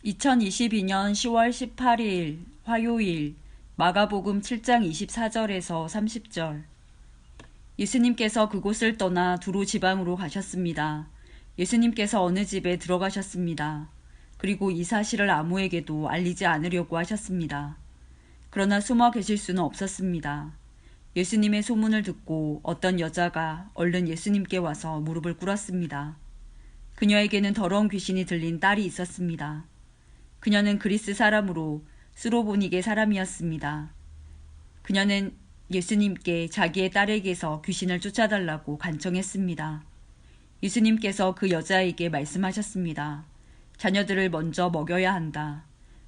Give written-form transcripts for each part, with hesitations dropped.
2022년 10월 18일 화요일 마가복음 7장 24절에서 30절. 예수님께서 그곳을 떠나 두로 지방으로 가셨습니다. 예수님께서 어느 집에 들어가셨습니다. 그리고 이 사실을 아무에게도 알리지 않으려고 하셨습니다. 그러나 숨어 계실 수는 없었습니다. 예수님의 소문을 듣고 어떤 여자가 얼른 예수님께 와서 무릎을 꿇었습니다. 그녀에게는 더러운 귀신이 들린 딸이 있었습니다. 그녀는 그리스 사람으로 수로보니게 사람이었습니다. 그녀는 예수님께 자기의 딸에게서 귀신을 쫓아달라고 간청했습니다. 예수님께서 그 여자에게 말씀하셨습니다. 자녀들을 먼저 먹여야 한다.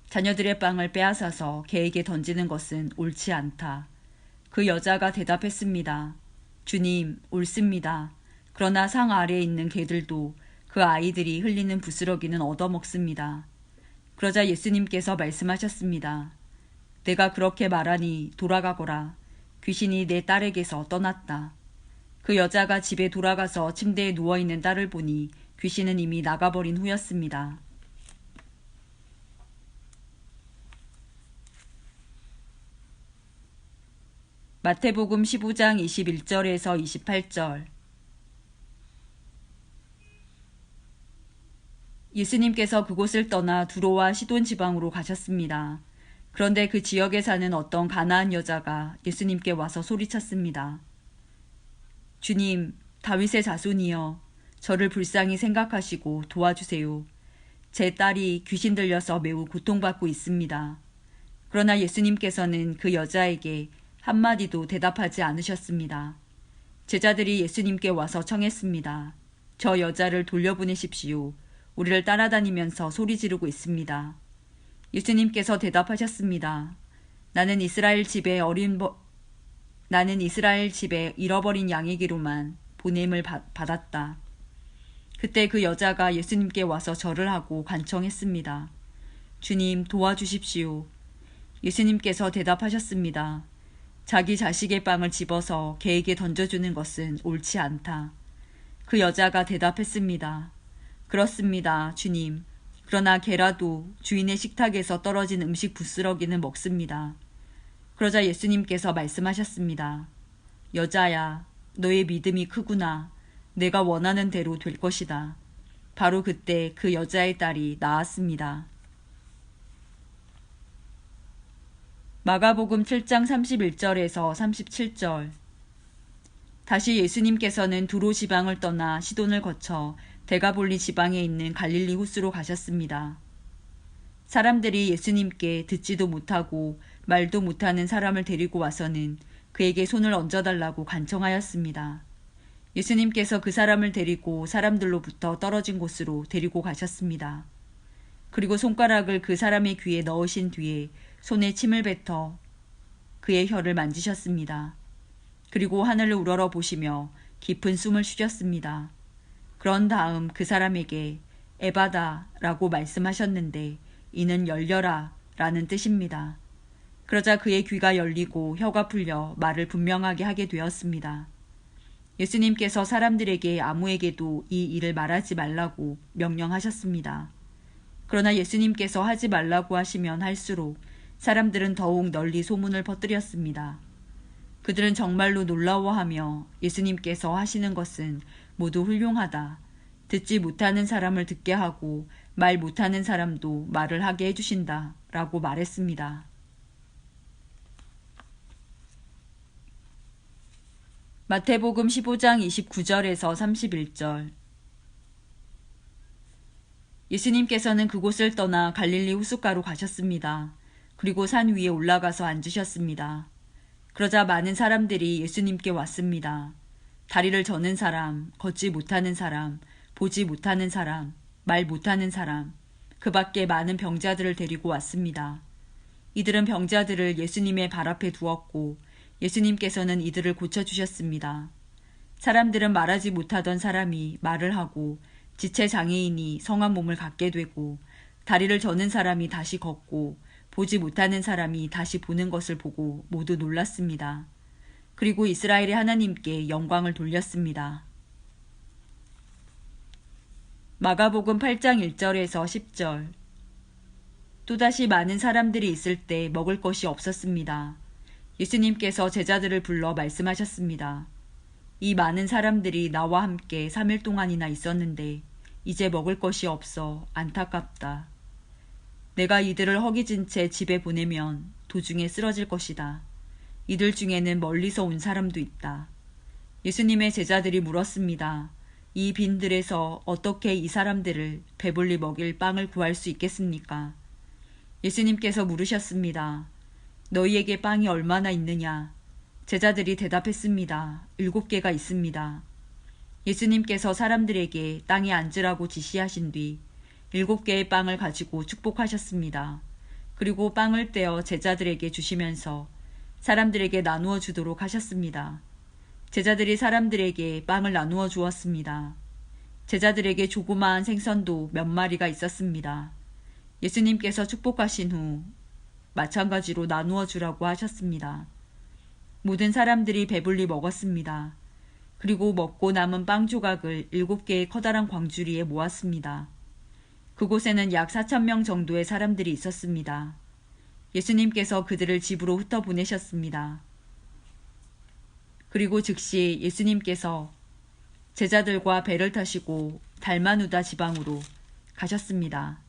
자녀들의 빵을 빼앗아서 개에게 던지는 것은 옳지 않다. 그 여자가 대답했습니다. 주님, 옳습니다. 그러나 상 아래에 있는 개들도 그 아이들이 흘리는 부스러기는 얻어먹습니다. 그러자 예수님께서 말씀하셨습니다. 내가 그렇게 말하니 돌아가거라. 귀신이 내 딸에게서 떠났다. 그 여자가 집에 돌아가서 침대에 누워있는 딸을 보니 귀신은 이미 나가버린 후였습니다. 마태복음 15장 21절에서 28절. 예수님께서 그곳을 떠나 두로와 시돈 지방으로 가셨습니다. 그런데 그 지역에 사는 어떤 가나안 여자가 예수님께 와서 소리쳤습니다. 주님, 다윗의 자손이여, 저를 불쌍히 생각하시고 도와주세요. 제 딸이 귀신 들려서 매우 고통받고 있습니다. 그러나 예수님께서는 그 여자에게 한마디도 대답하지 않으셨습니다. 제자들이 예수님께 와서 청했습니다. 저 여자를 돌려보내십시오. 우리를 따라다니면서 소리 지르고 있습니다. 예수님께서 대답하셨습니다. 나는 이스라엘 집에 잃어버린 양이기로만 보냄을 받았다. 그때 그 여자가 예수님께 와서 절을 하고 간청했습니다. 주님, 도와주십시오. 예수님께서 대답하셨습니다. 자기 자식의 빵을 집어서 개에게 던져주는 것은 옳지 않다. 그 여자가 대답했습니다. 그렇습니다, 주님. 그러나 개라도 주인의 식탁에서 떨어진 음식 부스러기는 먹습니다. 그러자 예수님께서 말씀하셨습니다. 여자야, 너의 믿음이 크구나. 내가 원하는 대로 될 것이다. 바로 그때 그 여자의 딸이 나았습니다. 마가복음 7장 31절에서 37절. 다시 예수님께서는 두로 지방을 떠나 시돈을 거쳐 데가볼리 지방에 있는 갈릴리 호수로 가셨습니다. 사람들이 예수님께 듣지도 못하고 말도 못하는 사람을 데리고 와서는 그에게 손을 얹어달라고 간청하였습니다. 예수님께서 그 사람을 데리고 사람들로부터 떨어진 곳으로 데리고 가셨습니다. 그리고 손가락을 그 사람의 귀에 넣으신 뒤에 손에 침을 뱉어 그의 혀를 만지셨습니다. 그리고 하늘을 우러러 보시며 깊은 숨을 쉬셨습니다. 그런 다음 그 사람에게 에바다라고 말씀하셨는데 이는 열려라 라는 뜻입니다. 그러자 그의 귀가 열리고 혀가 풀려 말을 분명하게 하게 되었습니다. 예수님께서 사람들에게 아무에게도 이 일을 말하지 말라고 명령하셨습니다. 그러나 예수님께서 하지 말라고 하시면 할수록 사람들은 더욱 널리 소문을 퍼뜨렸습니다. 그들은 정말로 놀라워하며 예수님께서 하시는 것은 모두 훌륭하다. 듣지 못하는 사람을 듣게 하고 말 못하는 사람도 말을 하게 해주신다. 라고 말했습니다. 마태복음 15장 29절에서 31절. 예수님께서는 그곳을 떠나 갈릴리 호숫가로 가셨습니다. 그리고 산 위에 올라가서 앉으셨습니다. 그러자 많은 사람들이 예수님께 왔습니다. 다리를 저는 사람, 걷지 못하는 사람, 보지 못하는 사람, 말 못하는 사람, 그 밖에 많은 병자들을 데리고 왔습니다. 이들은 병자들을 예수님의 발 앞에 두었고 예수님께서는 이들을 고쳐주셨습니다. 사람들은 말하지 못하던 사람이 말을 하고 지체 장애인이 성한 몸을 갖게 되고 다리를 저는 사람이 다시 걷고 보지 못하는 사람이 다시 보는 것을 보고 모두 놀랐습니다. 그리고 이스라엘의 하나님께 영광을 돌렸습니다. 마가복음 8장 1절에서 10절. 또다시 많은 사람들이 있을 때 먹을 것이 없었습니다. 예수님께서 제자들을 불러 말씀하셨습니다. 이 많은 사람들이 나와 함께 3일 동안이나 있었는데 이제 먹을 것이 없어 안타깝다. 내가 이들을 허기진 채 집에 보내면 도중에 쓰러질 것이다. 이들 중에는 멀리서 온 사람도 있다. 예수님의 제자들이 물었습니다. 이 빈들에서 어떻게 이 사람들을 배불리 먹일 빵을 구할 수 있겠습니까? 예수님께서 물으셨습니다. 너희에게 빵이 얼마나 있느냐? 제자들이 대답했습니다. 7개가 있습니다. 예수님께서 사람들에게 땅에 앉으라고 지시하신 뒤 7개의 빵을 가지고 축복하셨습니다. 그리고 빵을 떼어 제자들에게 주시면서 사람들에게 나누어 주도록 하셨습니다. 제자들이 사람들에게 빵을 나누어 주었습니다. 제자들에게 조그마한 생선도 몇 마리가 있었습니다. 예수님께서 축복하신 후 마찬가지로 나누어 주라고 하셨습니다. 모든 사람들이 배불리 먹었습니다. 그리고 먹고 남은 빵 조각을 7개의 커다란 광주리에 모았습니다. 그곳에는 약 4,000명 정도의 사람들이 있었습니다. 예수님께서 그들을 집으로 흩어보내셨습니다. 그리고 즉시 예수님께서 제자들과 배를 타시고 달마누다 지방으로 가셨습니다.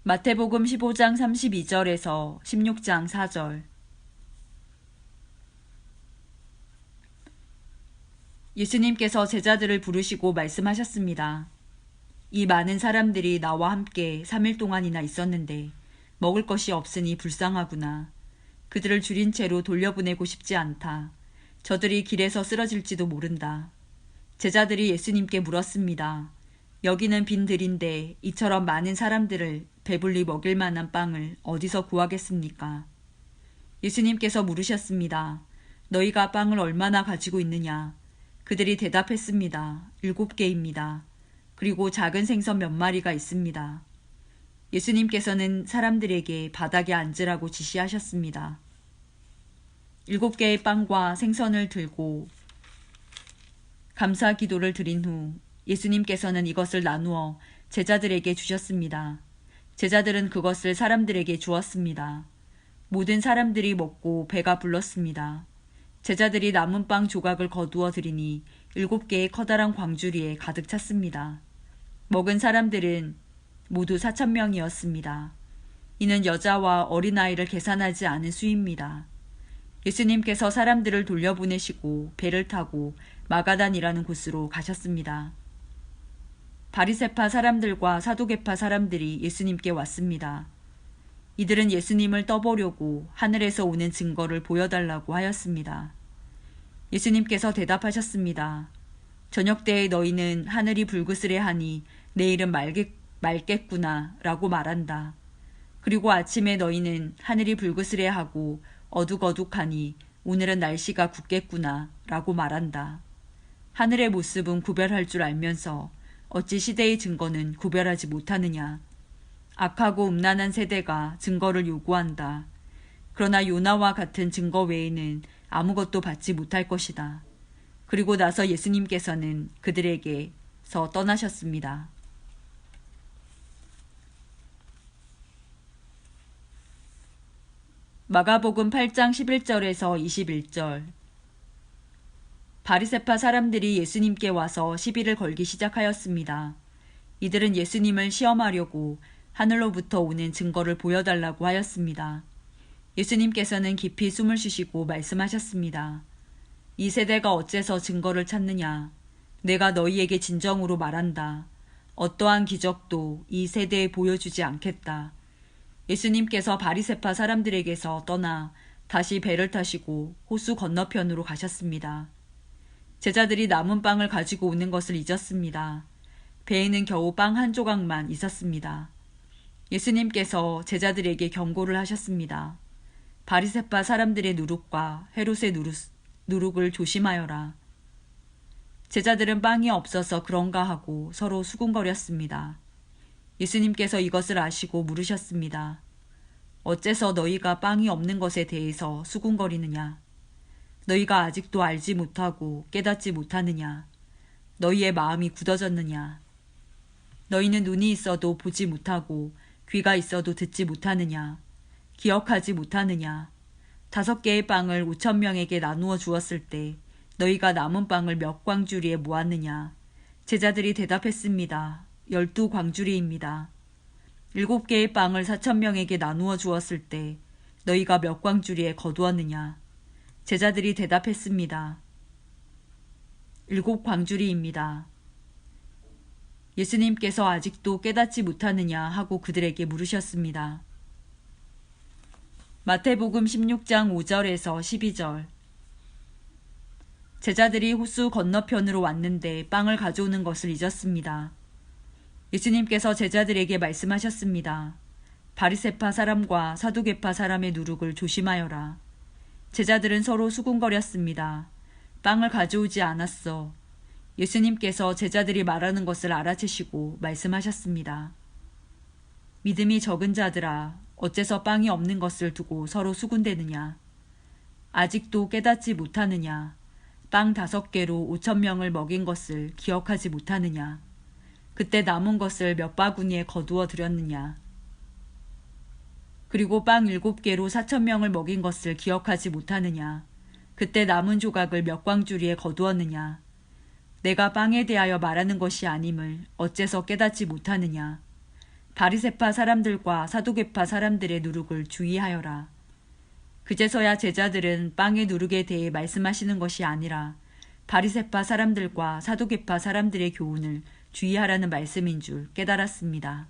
마태복음 15장 32절에서 16장 4절. 예수님께서 제자들을 부르시고 말씀하셨습니다. 이 많은 사람들이 나와 함께 3일 동안이나 있었는데 먹을 것이 없으니 불쌍하구나. 그들을 줄인 채로 돌려보내고 싶지 않다. 저들이 길에서 쓰러질지도 모른다. 제자들이 예수님께 물었습니다. 여기는 빈들인데 이처럼 많은 사람들을 배불리 먹일 만한 빵을 어디서 구하겠습니까? 예수님께서 물으셨습니다. 너희가 빵을 얼마나 가지고 있느냐? 그들이 대답했습니다. 7개입니다. 그리고 작은 생선 몇 마리가 있습니다. 예수님께서는 사람들에게 바닥에 앉으라고 지시하셨습니다. 7개의 빵과 생선을 들고 감사 기도를 드린 후 예수님께서는 이것을 나누어 제자들에게 주셨습니다. 제자들은 그것을 사람들에게 주었습니다. 모든 사람들이 먹고 배가 불렀습니다. 제자들이 남은 빵 조각을 거두어 드리니 7개의 커다란 광주리에 가득 찼습니다. 먹은 사람들은 모두 4,000명이었습니다. 이는 여자와 어린아이를 계산하지 않은 수입니다. 예수님께서 사람들을 돌려보내시고 배를 타고 마가단이라는 곳으로 가셨습니다. 바리새파 사람들과 사두개파 사람들이 예수님께 왔습니다. 이들은 예수님을 떠보려고 하늘에서 오는 증거를 보여달라고 하였습니다. 예수님께서 대답하셨습니다. 저녁 때에 너희는 하늘이 불그스레하니 내일은 맑겠구나 라고 말한다. 그리고 아침에 너희는 하늘이 불그스레하고 어둑어둑하니 오늘은 날씨가 굳겠구나 라고 말한다. 하늘의 모습은 구별할 줄 알면서 어찌 시대의 증거는 구별하지 못하느냐. 악하고 음란한 세대가 증거를 요구한다. 그러나 요나와 같은 증거 외에는 아무것도 받지 못할 것이다. 그리고 나서 예수님께서는 그들에게서 떠나셨습니다. 마가복음 8장 11절에서 21절. 바리새파 사람들이 예수님께 와서 시비를 걸기 시작하였습니다. 이들은 예수님을 시험하려고 하늘로부터 오는 증거를 보여달라고 하였습니다. 예수님께서는 깊이 숨을 쉬시고 말씀하셨습니다. 이 세대가 어째서 증거를 찾느냐? 내가 너희에게 진정으로 말한다. 어떠한 기적도 이 세대에 보여주지 않겠다. 예수님께서 바리새파 사람들에게서 떠나 다시 배를 타시고 호수 건너편으로 가셨습니다. 제자들이 남은 빵을 가지고 오는 것을 잊었습니다. 배에는 겨우 빵 한 조각만 있었습니다. 예수님께서 제자들에게 경고를 하셨습니다. 바리새파 사람들의 누룩과 헤롯의 누룩을 조심하여라. 제자들은 빵이 없어서 그런가 하고 서로 수군거렸습니다. 예수님께서 이것을 아시고 물으셨습니다. 어째서 너희가 빵이 없는 것에 대해서 수군거리느냐? 너희가 아직도 알지 못하고 깨닫지 못하느냐? 너희의 마음이 굳어졌느냐? 너희는 눈이 있어도 보지 못하고 귀가 있어도 듣지 못하느냐? 기억하지 못하느냐? 5개의 빵을 5,000명에게 나누어 주었을 때 너희가 남은 빵을 몇 광주리에 모았느냐? 제자들이 대답했습니다. 12광주리입니다. 7개의 빵을 4,000명에게 나누어 주었을 때 너희가 몇 광주리에 거두었느냐? 제자들이 대답했습니다. 7광주리입니다. 예수님께서 아직도 깨닫지 못하느냐 하고 그들에게 물으셨습니다. 마태복음 16장 5절에서 12절. 제자들이 호수 건너편으로 왔는데 빵을 가져오는 것을 잊었습니다. 예수님께서 제자들에게 말씀하셨습니다. 바리새파 사람과 사두개파 사람의 누룩을 조심하여라. 제자들은 서로 수군거렸습니다. 빵을 가져오지 않았어. 예수님께서 제자들이 말하는 것을 알아채시고 말씀하셨습니다. 믿음이 적은 자들아, 어째서 빵이 없는 것을 두고 서로 수군대느냐? 아직도 깨닫지 못하느냐? 빵 5개로 5,000명을 먹인 것을 기억하지 못하느냐? 그때 남은 것을 몇 바구니에 거두어 드렸느냐? 그리고 빵 7개로 4,000명을 먹인 것을 기억하지 못하느냐? 그때 남은 조각을 몇 광주리에 거두었느냐? 내가 빵에 대하여 말하는 것이 아님을 어째서 깨닫지 못하느냐? 바리새파 사람들과 사두개파 사람들의 누룩을 주의하여라. 그제서야 제자들은 빵의 누룩에 대해 말씀하시는 것이 아니라 바리새파 사람들과 사두개파 사람들의 교훈을 주의하라는 말씀인 줄 깨달았습니다.